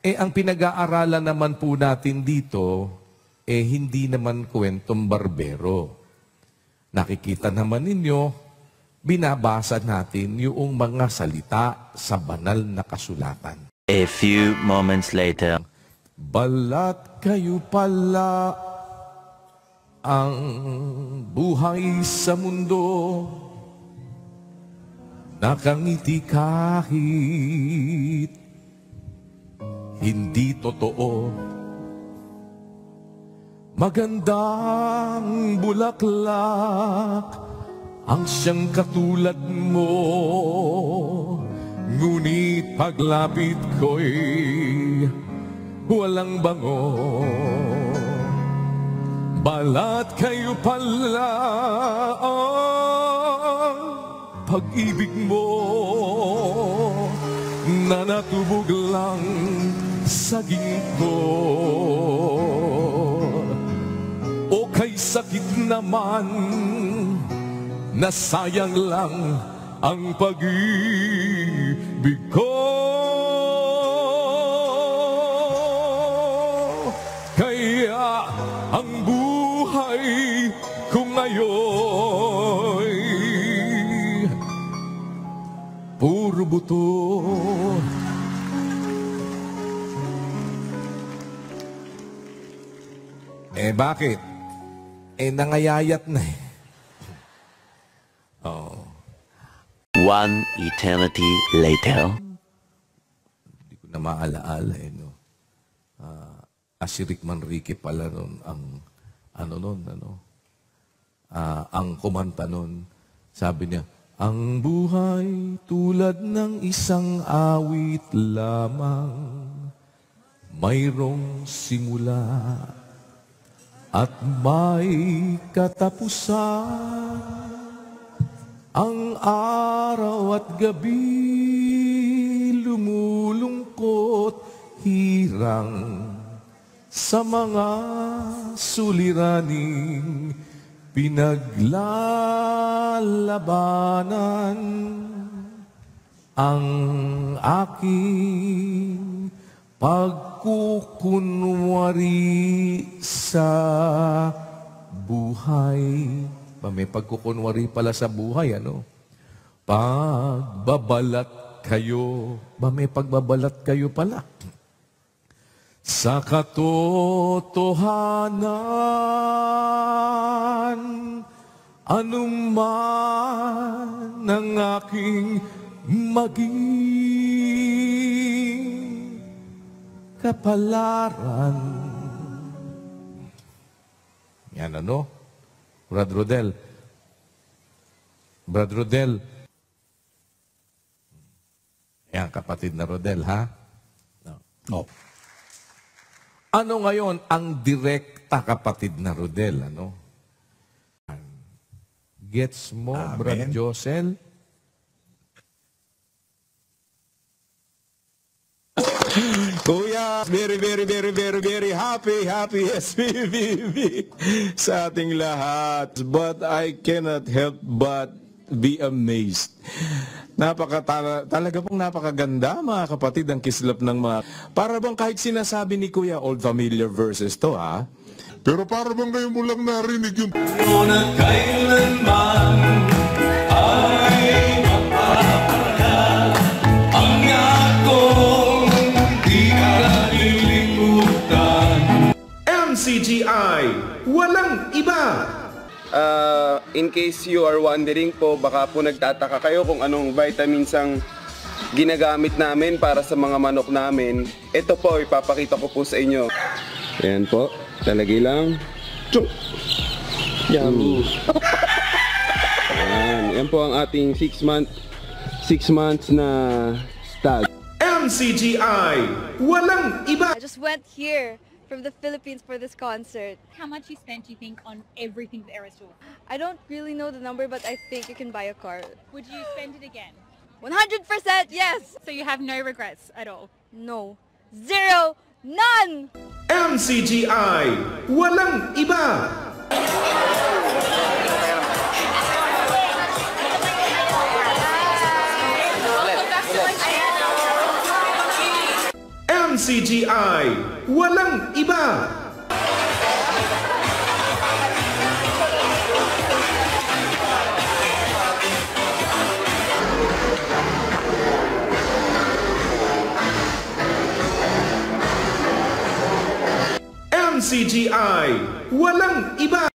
Ang pinag-aaralan naman po natin dito, hindi naman kwentong barbero. Nakikita naman ninyo, binabasa natin yung mga salita sa banal na kasulatan. A few moments later. Balat kayo pala ang buhay sa mundo, nakangiti kahit hindi totoo. Magandang bulaklak ang siyang katulad mo, ngunit paglapit ko'y walang bango. Balat kayo pala ang pag-ibig mo na natubog lang sa ginto. O kay sakit naman na sayang lang ang pag-ibig ko. Kaya ang buhay ko ngayon puro buto. Bakit? Nangayayat na eh. Oh. One eternity later. Hindi ko na maalaala no. Si Rick Manrique pala nun ang kumanta nun. Sabi niya, ang buhay tulad ng isang awit lamang, mayroong simula at may katapusan. Ang araw at gabi lumulungkot, hirang sa mga suliraning pinaglalabanan. Ang aking pagkukunwari sa buhay. May pagkukunwari pala sa buhay, Pagbabalat kayo. May pagbabalat kayo pala. Sa katotohanan, anuman ang aking maging kapalaran. Yan Brad Rodel. Brad Rodel. Yan, kapatid na Rodel, ha? No. Ano ngayon ang direkta, kapatid na Rodel, Gets mo, Amen. Brad Josel? Kuya, very happy SPVB sa ating lahat. But I cannot help but be amazed. Talaga pong napakaganda, mga kapatid, ang kislap ng mga... Para bang kahit sinasabi ni Kuya, old familiar verses to, ha? Pero para bang ngayon mo lang narinig yun. Na kailanman ay mapapala ang akong di kalilimutan. MCGI, walang iba! In case you are wondering po, baka po nagtataka kayo kung anong vitamins ang ginagamit namin para sa mga manok namin. Ito po, ipapakita ko po sa inyo. Ayan po, talagay lang. Tsuk! Yan. Yan po ang ating 6 months na stag. MCGI, walang iba! I just went here from the Philippines for this concert. How much you spent, you think, on everything the Eras Tour? I don't really know the number, but I think you can buy a car. Would you spend it again? 100% yes! So you have no regrets at all? No. Zero. None! MCGI, walang iba! MCGI, walang iba. MCGI, walang iba.